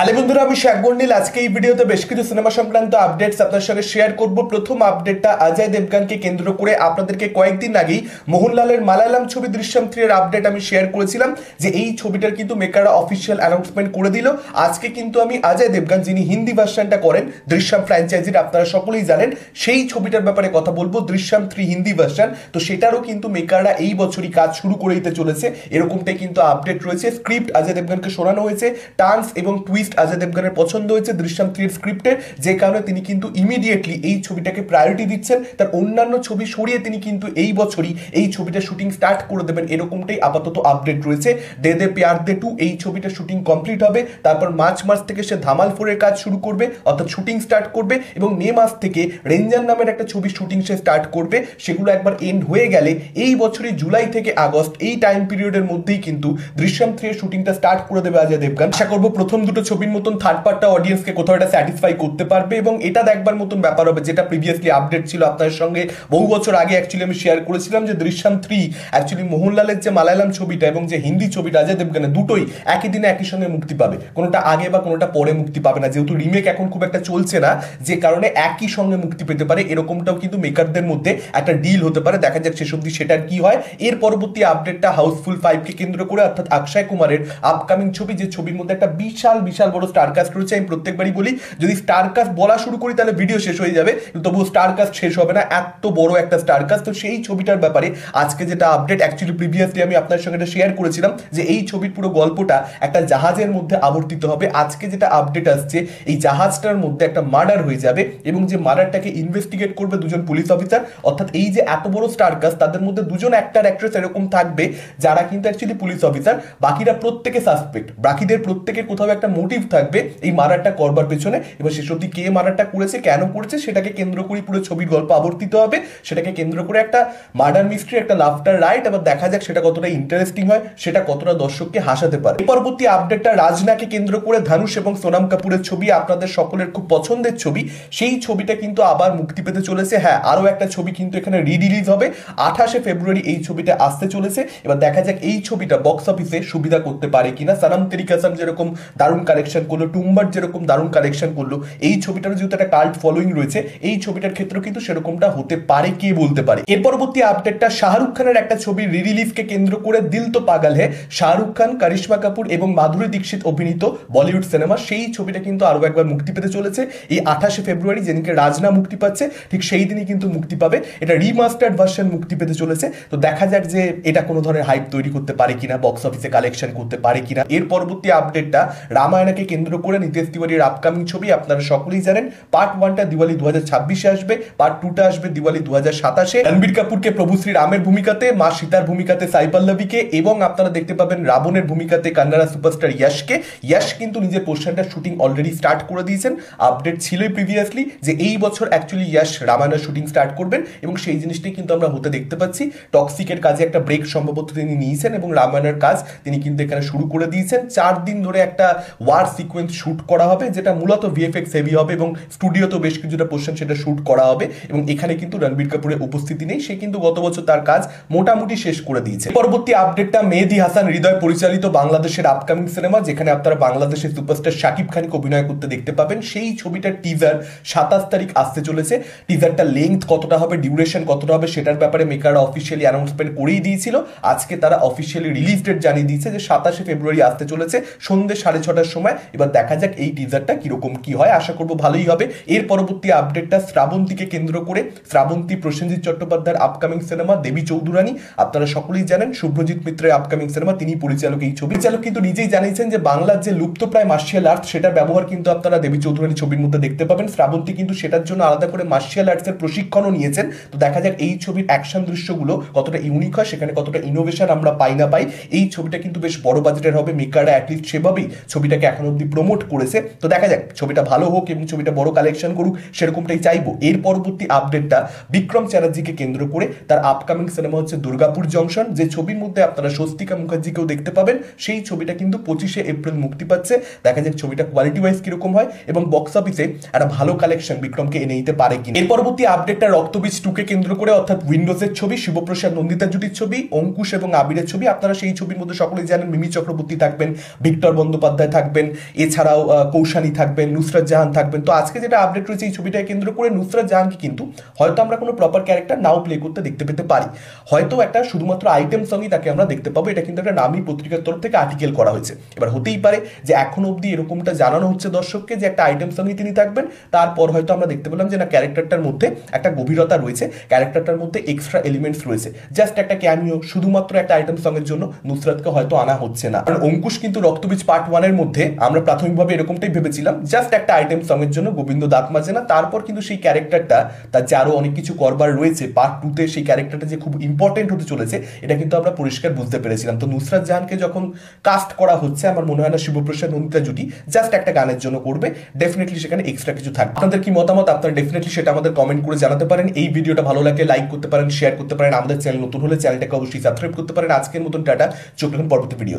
Hello বন্ধুরা, আমি শেখ গন্ডিল। আজকে এই ভিডিওতে বেশ কিছু সিনেমা সংক্রান্ত আপডেটস আপনার সঙ্গে শেয়ার করব। প্রথম আপডেটটা অজয় দেবগনকে কেন্দ্র করে। আপনাদেরকে কয়েকদিন আগেই মোহনলালের মালায়ালাম ছবি দৃশ্যম 3 এর আপডেট আমি শেয়ার করেছিলাম যে এই ছবিটার কিন্তু মেকাররা অফিসিয়াল অ্যানাউন্সমেন্ট করে দিল। আজকে কিন্তু আমি অজয় দেবগন, যিনি হিন্দি ভার্সনটা করেন দৃশ্যম ফ্র্যাঞ্চাইজির, আপনারা সকলেই জানেন, সেই ছবিটার ব্যাপারে কথা বলবো। দৃশ্যম 3 হিন্দি ভার্সন, তো সেটারও কিন্তু মেকাররা এই বছরই কাজ শুরু করে দিতে চলেছে, এরকমটাই কিন্তু আপডেট রয়েছে। স্ক্রিপ্ট অজয় দেবগনকে শোনানো হয়েছে, টার্নস এবং টুইস্ট অজয় দেবগনের পছন্দ হয়েছে দৃশ্যম 3 এর স্ক্রিপ্টের, যে কারণে তিনি কিন্তু ইমিডিয়েটলি এই ছবিটাকে প্রায়োরিটি দিচ্ছেন। তার অন্যান্য ছবি সরিয়ে তিনি কিন্তু এই বছরই এই ছবিটা শুটিং স্টার্ট করে দেবেন, এরকমটাই আপাতত আপডেট রয়েছে। দে দে প্যার দে 2 এই ছবিটা শুটিং কমপ্লিট হবে, তারপর মার্চ মাস থেকে সে ধামাল 4 এর কাজ শুরু করবে, অর্থাৎ শুটিং স্টার্ট করবে, এবং মে মাস থেকে রেঞ্জার নামের একটা ছবি শুটিং সে স্টার্ট করবে। সেগুলো একবার এন্ড হয়ে গেলে এই বছরই জুলাই থেকে আগস্ট এই টাইম পিরিয়ডের মধ্যেই কিন্তু দৃশ্যম 3 এর শুটিংটা স্টার্ট করে দেবে অজয় দেবগন। আশা করবো প্রথম দুটো ছবির মতন থার্ড পার্টটা অডিয়েন্সকে কোথাও একটা স্যাটিসফাই করতে পারবে, এবং এটা দেখবার মতন ব্যাপার হবে। যেটা প্রিভিয়াসলি আপডেট ছিল আপনাদের সঙ্গে বহু বছর আগে অ্যাকচুয়ালি আমি শেয়ার করেছিলাম যে দৃশ্যম 3 অ্যাকচুয়ালি মোহনলালের যে মালায়ালাম ছবিটা এবং যে হিন্দি ছবিটা অজয় দেবগনের, দুটোই একই দিনে একই সঙ্গে মুক্তি পাবে, কোনোটা আগে বা কোনোটা পরে মুক্তি পাবে না। যেহেতু রিমেক এখন খুব একটা চলছে না, যে কারণে একই সঙ্গে মুক্তি পেতে পারে, এরকমটাও কিন্তু মেকারদের মধ্যে একটা ডিল হতে পারে। দেখা যাক শেষ অবধি সেটার কি হয়। এর পরবর্তী আপডেটটা হাউসফুল 5 কে কেন্দ্র করে, অর্থাৎ অক্ষয় কুমারের আপকামিং ছবি, যে ছবির মধ্যে একটা বিশাল বিশাল বড় স্টার কাস্ট রয়েছে। আমি প্রত্যেকবারই বলি, যদি স্টার কাস্ট বলা শুরু করি তাহলে ভিডিও শেষ হয়ে যাবে, তবুও স্টার কাস্ট শেষ হবে না, এত বড় একটা স্টার কাস্ট। তো সেই ছবিটার ব্যাপারে আজকে যেটা আপডেট, অ্যাকচুয়ালি প্রিভিয়াসলি আমি আপনার সঙ্গে এটা শেয়ার করেছিলাম যে এই ছবির পুরো গল্পটা একটা জাহাজের মধ্যে আবর্তিত হবে। আজকে যেটা আপডেট আসছে, এই জাহাজটার মধ্যে একটা মার্ডার হয়ে যাবে, এবং যে মার্ডারটাকে ইনভেস্টিগেট করবে দুজন পুলিশ অফিসার। অর্থাৎ এই যে এত বড় স্টার কাস্ট, তাদের মধ্যে দুজন অ্যাক্টর অ্যাক্ট্রেস এরকম থাকবে যারা কিন্তু অ্যাকচুয়ালি পুলিশ অফিসার, বাকিরা প্রত্যেকে সাসপেক্ট। বাকিদের প্রত্যেকের কোথাও একটা মোটিভ থাকবে এই মার্ডারটা করবার পেছনে। এবার শেষ অবধি কে মার্ডারটা করেছে, কেন করেছে, সেটাকে কেন্দ্র করে পুরো ছবির গল্প আবর্তিত হবে। সেটাকে কেন্দ্র করে একটা মার্ডার মিস্ট্রি, একটা লাফটার রাইট। এবার দেখা যাক সেটা কতটা ইন্টারেস্টিং হয়, সেটা কতটা দর্শককে হাসাতে পারে। পরবর্তী আপডেটটা রাজনাকে কেন্দ্র করে ধানুষ এবং সোনাম কাপুরের ছবি, আপনাদের সকলের খুব পছন্দের ছবি, সেই ছবিটা কিন্তু আবার মুক্তি পেতে চলেছে। হ্যাঁ, আরো একটা ছবি কিন্তু এখানে রিলিজ হবে 28শে ফেব্রুয়ারি, এই ছবিটা আসতে চলেছে। এবার দেখা যাক এই ছবিটা বক্স অফিসে সুবিধা করতে পারে কিনা। সানাম তেরি কসম যেরকম দারুণ কালেকশন করলো, টুম্বার যেরকম দারুণ কালেকশন করলো, এই ছবিটার যেহেতু একটা কাল্ট ফলোইং রয়েছে, এই ছবিটার ক্ষেত্রেও কিন্তু সেরকমটা হতে পারে, কে বলতে পারে। এর পরবর্তী আপডেটটা শাহরুখ খানের একটা ছবি রিলিজকে কেন্দ্র করে, দিল তো পাগল হে, শাহরুখ খান, করিশ্মা কাপুর এবং মাধুরী দীক্ষিত অভিনীত বলিউড সিনেমা, সেই ছবিটা কিন্তু আরো একবার মুক্তি পেতে চলেছে এই 28শে ফেব্রুয়ারি। যেদিনকে রাজনা মুক্তি পাচ্ছে ঠিক সেই দিনই কিন্তু মুক্তি পাবে, এটা রিমাস্টার্ড ভার্সন মুক্তি পেতে চলেছে। তো দেখা যাক যে এটা কোনো ধরনের হাইপ তৈরি করতে পারে কিনা, বক্স অফিসে কালেকশন করতে পারে কিনা। এর পরবর্তী আপডেটটা রামায়ণকে কেন্দ্র করে নিতেশ তিওয়ারির আপকামিং ছবি, আপনারা সকলেই জানেন পার্ট 1টা দিওয়ালি 2026-এ আসবে, পার্ট 2টা আসবে দিওয়ালি 2027-এ। রণবীর কাপুরকে প্রভু শ্রী রামের ভূমিকাতে, মা সীতার ভূমিকাতে সাই পল্লবীকে, এবং আপনারা দেখতে পাবেন রাবণের ভূমিকাতে কান্নাড়া সুপারস্টার ইয়াশকে। ইয়াশ কিন্তু নিজের পোর্শনটা শুটিং অলরেডি স্টার্ট করে দিয়েছেন। আপডেট ছিলই প্রিভিয়াসলি যে এই বছর অ্যাকচুয়ালি ইয়াশ রামায়ণের শুটিং স্টার্ট করবেন, এবং সেই জিনিসটাই কিন্তু আমরা হতে দেখতে পাচ্ছি। টক্সিকের কাজে একটা ব্রেক সম্ভবত তিনি নিয়েছেন, এবং রামায়ণের কাজ তিনি কিন্তু এখানে শুরু করে দিয়েছেন। 4 দিন ধরে একটা ওয়ার সিকোয়েন্স শুট করা হবে, যেটা মূলত ভিএফএক্স হেভি হবে, এবং স্টুডিওতে বেশ কিছুটা পোর্শন সেটা শুট করা হবে, এবং এখানে কিন্তু রণবীর কাপুরের উপস্থিতি নেই। সে কিন্তু গত বছর তার কাজ মোটামুটি শেষ করে দিয়েছে। পরবর্তী আপডেটটা মেহেদী হাসান হৃদয় পরিচালিত বাংলাদেশের আপকামিং সিনেমা, যেখানে আপনারা বাংলাদেশের সুপারস্টার শাকিব খানকে অভিনয় করতে দেখতে পাবেন, সেই ছবিটার টিজার 27 তারিখ আসতে চলেছে। টিজারটা লেংথ কতটা হবে, ডিউরেশন কতটা হবে, সেটার ব্যাপারে মেকাররা অফিসিয়ালি অ্যানাউন্সমেন্ট করেই দিয়েছিল। আজকে তারা অফিসিয়ালি রিলিজ ডেট জানিয়ে দিয়েছে যে 27শে ফেব্রুয়ারি আসতে চলেছে সন্ধ্যে 6:30টার সময়। এবার দেখা যাক এই টিজারটা কিরকম কি হয়, আশা করবো ভালোই হবে। এর পরবর্তী আপডেটটা শ্রাবন্তীকে কেন্দ্র করে, শ্রাবন্তী প্রসেনজিৎ চট্টোপাধ্যায়ের আপকামিং সিনেমা দেবী চৌধুরানী, আপনারা সকলেই জানেন শুভ্রজিৎ মিত্রের আপকামিং সিনেমা, তিনি পরিচালক। এই ছবি পরিচালক কিন্তু নিজেই জানিয়েছেন যে বাংলার যে লুপ্তপ্রায় মার্শিয়াল আর্ট, সেটার ব্যবহার কিন্তু আপনারা দেবী চৌধুরানী ছবির মধ্যে দেখতে পাবেন। শ্রাবন্তী কিন্তু সেটার জন্য আলাদা করে মার্শিয়াল আর্টসের প্রশিক্ষণও নিয়েছেন। তো দেখা যাক এই ছবির অ্যাকশন দৃশ্যগুলো কতটা ইউনিক হয়, সেখানে কতটা ইনোভেশন আমরা পাই না পাই। এই ছবিটা কিন্তু বেশ বড় বাজেটের হবে, মেকাররা অ্যাটলিস্ট সেভাবেই ছবিটাকে এখন অব্দি প্রমোট করেছে। তো দেখা যাক ছবিটা ভালো হোক এবং ছবিটা বড় কালেকশন করুক, সেরকমটাই চাইবো। এর পরবর্তী আপডেটটা বিক্রম চ্যাটার্জিকে কেন্দ্র করে, তার আপকামিং সিনেমা হচ্ছে দুর্গাপুর জংশন, যে ছবির মধ্যে আপনারা স্বস্তিকা মুখার্জিকেও দেখতে পাবেন। সেই ছবিটা কিন্তু 25শে এপ্রিল মুক্তি পাচ্ছে। দেখা যাক ছবিটা কোয়ালিটি ওয়াইজ কিরকম হয়, এবং বক্স অফিসে একটা ভালো কালেকশন বিক্রমকে এনে দিতে পারে কিনা। এর পরবর্তী আপডেটটা রক্তবীজ 2কে কেন্দ্র করে, অর্থাৎ উইন্ডোজের ছবি, শিবপ্রসাদ নন্দিতা জুটির ছবি, অঙ্কুশ এবং আবিরের ছবি। আপনারা সেই ছবির মধ্যে সকলেই জানেন মিমি চক্রবর্তী থাকবেন, ভিক্টর বন্দ্যোপাধ্যায় থাকবেন, এছাড়াও কৌশানী থাকবেন, নুসরাত জাহান থাকবেন। তো আজকে যেটা আপডেট রয়েছে এই ছবিটাকে কেন্দ্র করে নুসরাত জাহানকে কিন্তু হয়তো আমরা কোনো প্রপার ক্যারেক্টার নাও প্লে করতে দেখতে পেতে পারি, হয়তো একটা শুধুমাত্র আইটেম সঙ্গই তাকে আমরা দেখতে পাবো। এটা কিন্তু একটা নামী পত্রিকার তরফ থেকে আর্টিকেল করা হয়েছে। এবার হতেই পারে যে এখন অবধি এরকমটা জানানো হচ্ছে দর্শককে যে একটা আইটেম সঙ্গেই তিনি থাকবেন, তারপর হয়তো আমরা দেখতে পেলাম যে না, ক্যারেক্টারটার মধ্যে একটা গভীরতা রয়েছে, ক্যারেক্টারটার মধ্যে এক্সট্রা এলিমেন্টস রয়েছে। জাস্ট একটা ক্যামিও, শুধুমাত্র একটা আইটেম সঙ্গের জন্য নুসরাতকে হয়তো আনা হচ্ছে না। কারণ অঙ্কুশ কিন্তু রক্তবীজ পার্ট 1 এর মধ্যে আমরা প্রাথমিকভাবে এরকমটাই ভেবেছিলাম, জাস্ট একটা আইটেম সঙ্গের জন্য গোবিন্দ দাঁত মাজে না। তারপর কিন্তু সেই ক্যারেক্টারটা তার যে আরো অনেক কিছু করবার রয়েছে, পার্ট 2 তে সেই ক্যারেক্টারটা যে খুব ইম্পর্টেন্ট হতে চলেছে এটা কিন্তু আমরা পরিষ্কার বুঝতে পেরেছিলাম। তো নুসরাত জাহানকে যখন কাস্ট করা হচ্ছে, আমার মনে হয় না শিবপ্রসাদ নন্দিতা জুটি জাস্ট একটা গানের জন্য করবে, ডেফিনেটলি সেখানে এক্সট্রা কিছু থাকবে। আপনাদের কি মতামত, আপনারা ডেফিনেটলি সেটা আমাদের কমেন্ট করে জানাতে পারেন। এই ভিডিওটা ভালো লাগলে লাইক করতে পারেন, শেয়ার করতে পারেন। আমাদের চ্যানেল নতুন হলে চ্যানেলটাকে অবশ্যই সাবস্ক্রাইব করতে পারেন। আজকের মতন টাটা, চোখ রাখুন পরবর্তী ভিডিও।